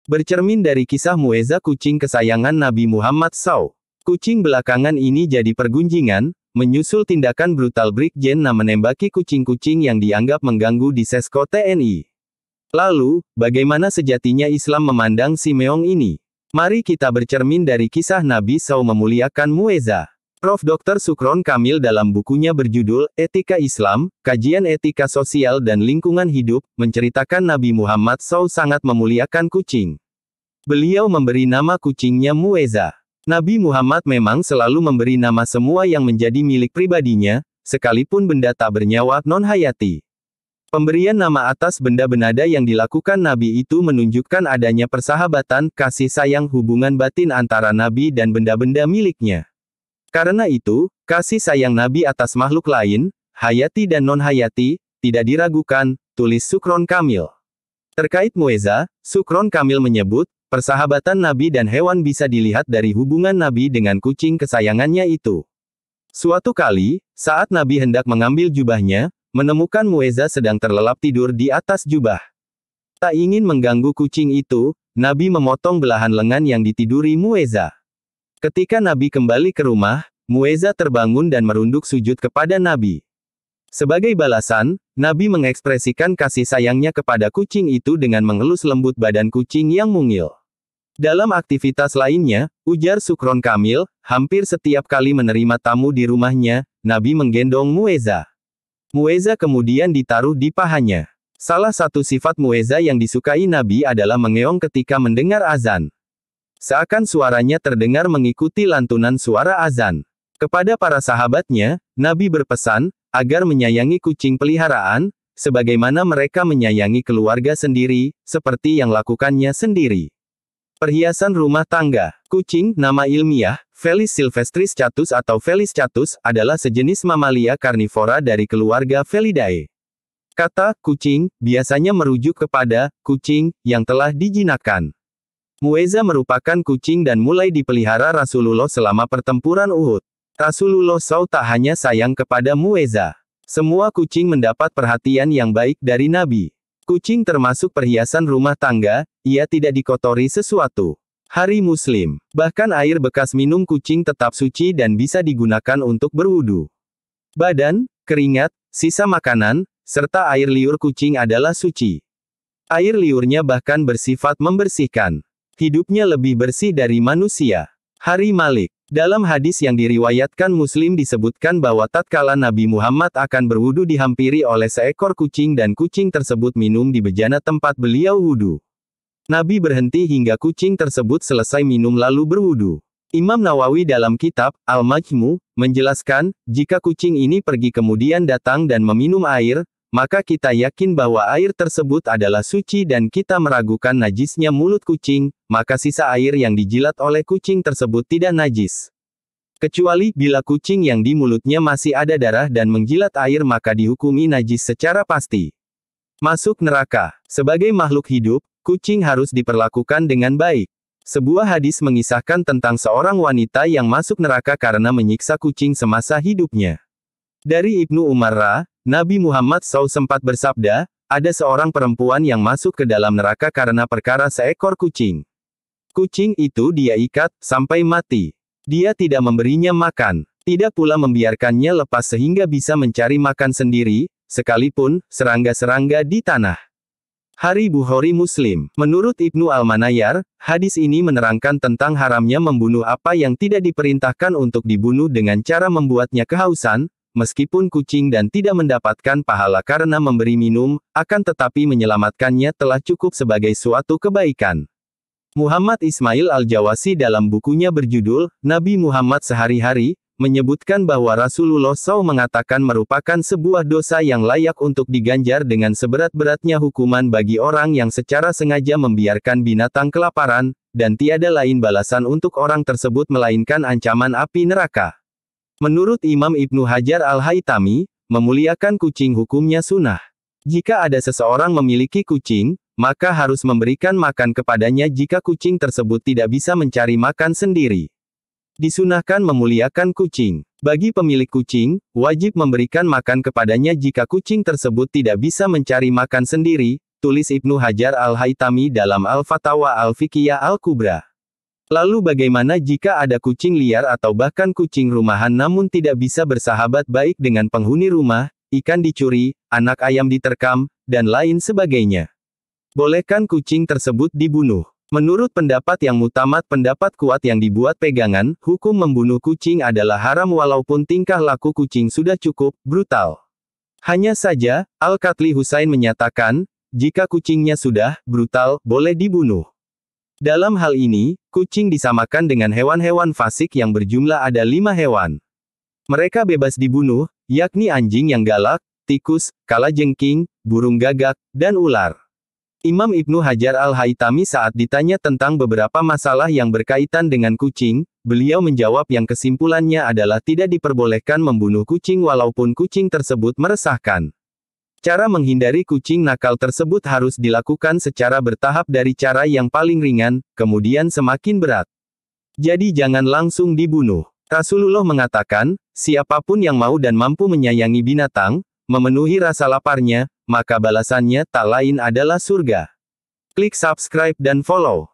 Bercermin dari kisah Mueza kucing kesayangan Nabi Muhammad SAW. Kucing belakangan ini jadi pergunjingan, menyusul tindakan brutal Brigjen Na menembaki kucing-kucing yang dianggap mengganggu di Sesko TNI. Lalu, bagaimana sejatinya Islam memandang si meong ini? Mari kita bercermin dari kisah Nabi SAW memuliakan Mueza. Prof. Dr. Sukron Kamil dalam bukunya berjudul Etika Islam, Kajian Etika Sosial dan Lingkungan Hidup, menceritakan Nabi Muhammad SAW sangat memuliakan kucing. Beliau memberi nama kucingnya Mueza. Nabi Muhammad memang selalu memberi nama semua yang menjadi milik pribadinya, sekalipun benda tak bernyawa non-hayati. Pemberian nama atas benda bernada yang dilakukan Nabi itu menunjukkan adanya persahabatan, kasih sayang hubungan batin antara Nabi dan benda-benda miliknya. Karena itu, kasih sayang Nabi atas makhluk lain, hayati dan non-hayati, tidak diragukan, tulis Sukron Kamil. Terkait Mueza, Sukron Kamil menyebut, persahabatan Nabi dan hewan bisa dilihat dari hubungan Nabi dengan kucing kesayangannya itu. Suatu kali, saat Nabi hendak mengambil jubahnya, menemukan Mueza sedang terlelap tidur di atas jubah. Tak ingin mengganggu kucing itu, Nabi memotong belahan lengan yang ditiduri Mueza. Ketika Nabi kembali ke rumah, Mueza terbangun dan merunduk sujud kepada Nabi. Sebagai balasan, Nabi mengekspresikan kasih sayangnya kepada kucing itu dengan mengelus lembut badan kucing yang mungil. Dalam aktivitas lainnya, ujar Sukron Kamil, hampir setiap kali menerima tamu di rumahnya, Nabi menggendong Mueza. Mueza kemudian ditaruh di pahanya. Salah satu sifat Mueza yang disukai Nabi adalah mengeong ketika mendengar azan. Seakan suaranya terdengar mengikuti lantunan suara azan. Kepada para sahabatnya, Nabi berpesan, agar menyayangi kucing peliharaan, sebagaimana mereka menyayangi keluarga sendiri, seperti yang lakukannya sendiri. Perhiasan rumah tangga. Kucing, nama ilmiah, Felis silvestris catus atau Felis catus, adalah sejenis mamalia karnivora dari keluarga Felidae. Kata, kucing, biasanya merujuk kepada, kucing, yang telah dijinakkan. Mueza merupakan kucing dan mulai dipelihara Rasulullah selama pertempuran Uhud. Rasulullah SAW tak hanya sayang kepada Mueza. Semua kucing mendapat perhatian yang baik dari Nabi. Kucing termasuk perhiasan rumah tangga, ia tidak dikotori sesuatu. Hari Muslim. Bahkan air bekas minum kucing tetap suci dan bisa digunakan untuk berwudu. Badan, keringat, sisa makanan, serta air liur kucing adalah suci. Air liurnya bahkan bersifat membersihkan. Hidupnya lebih bersih dari manusia. Hari Malik. Dalam hadis yang diriwayatkan Muslim disebutkan bahwa tatkala Nabi Muhammad akan berwudu dihampiri oleh seekor kucing dan kucing tersebut minum di bejana tempat beliau wudu. Nabi berhenti hingga kucing tersebut selesai minum lalu berwudu. Imam Nawawi dalam kitab Al-Majmu menjelaskan, jika kucing ini pergi kemudian datang dan meminum air, maka kita yakin bahwa air tersebut adalah suci dan kita meragukan najisnya mulut kucing, maka sisa air yang dijilat oleh kucing tersebut tidak najis. Kecuali, bila kucing yang di mulutnya masih ada darah dan menjilat air maka dihukumi najis secara pasti. Masuk neraka. Sebagai makhluk hidup, kucing harus diperlakukan dengan baik. Sebuah hadis mengisahkan tentang seorang wanita yang masuk neraka karena menyiksa kucing semasa hidupnya. Dari Ibnu Umar, Nabi Muhammad SAW sempat bersabda, ada seorang perempuan yang masuk ke dalam neraka karena perkara seekor kucing. Kucing itu dia ikat, sampai mati. Dia tidak memberinya makan, tidak pula membiarkannya lepas sehingga bisa mencari makan sendiri, sekalipun serangga-serangga di tanah. Hari Bukhari Muslim. Menurut Ibnu Al-Manayar, hadis ini menerangkan tentang haramnya membunuh apa yang tidak diperintahkan untuk dibunuh dengan cara membuatnya kehausan, meskipun kucing dan tidak mendapatkan pahala karena memberi minum, akan tetapi menyelamatkannya telah cukup sebagai suatu kebaikan. Muhammad Ismail Al-Jawasi dalam bukunya berjudul, Nabi Muhammad Sehari-hari, menyebutkan bahwa Rasulullah SAW mengatakan merupakan sebuah dosa yang layak untuk diganjar dengan seberat-beratnya hukuman bagi orang yang secara sengaja membiarkan binatang kelaparan, dan tiada lain balasan untuk orang tersebut melainkan ancaman api neraka. Menurut Imam Ibnu Hajar Al-Haytami, memuliakan kucing hukumnya sunnah. Jika ada seseorang memiliki kucing, maka harus memberikan makan kepadanya jika kucing tersebut tidak bisa mencari makan sendiri. Disunahkan memuliakan kucing. Bagi pemilik kucing, wajib memberikan makan kepadanya jika kucing tersebut tidak bisa mencari makan sendiri, tulis Ibnu Hajar Al-Haytami dalam Al-Fatawa Al-Fiqhiyah Al-Kubra. Lalu bagaimana jika ada kucing liar atau bahkan kucing rumahan namun tidak bisa bersahabat baik dengan penghuni rumah, ikan dicuri, anak ayam diterkam, dan lain sebagainya? Bolehkan kucing tersebut dibunuh? Menurut pendapat yang mutamat, pendapat kuat yang dibuat pegangan, hukum membunuh kucing adalah haram walaupun tingkah laku kucing sudah cukup brutal. Hanya saja, Al-Katli Husain menyatakan, jika kucingnya sudah brutal, boleh dibunuh. Dalam hal ini, kucing disamakan dengan hewan-hewan fasik yang berjumlah ada 5 hewan. Mereka bebas dibunuh, yakni anjing yang galak, tikus, kalajengking, burung gagak, dan ular. Imam Ibnu Hajar Al-Haytami saat ditanya tentang beberapa masalah yang berkaitan dengan kucing, beliau menjawab yang kesimpulannya adalah tidak diperbolehkan membunuh kucing walaupun kucing tersebut meresahkan. Cara menghindari kucing nakal tersebut harus dilakukan secara bertahap dari cara yang paling ringan, kemudian semakin berat. Jadi jangan langsung dibunuh. Rasulullah mengatakan, siapapun yang mau dan mampu menyayangi binatang, memenuhi rasa laparnya, maka balasannya tak lain adalah surga. Klik subscribe dan follow.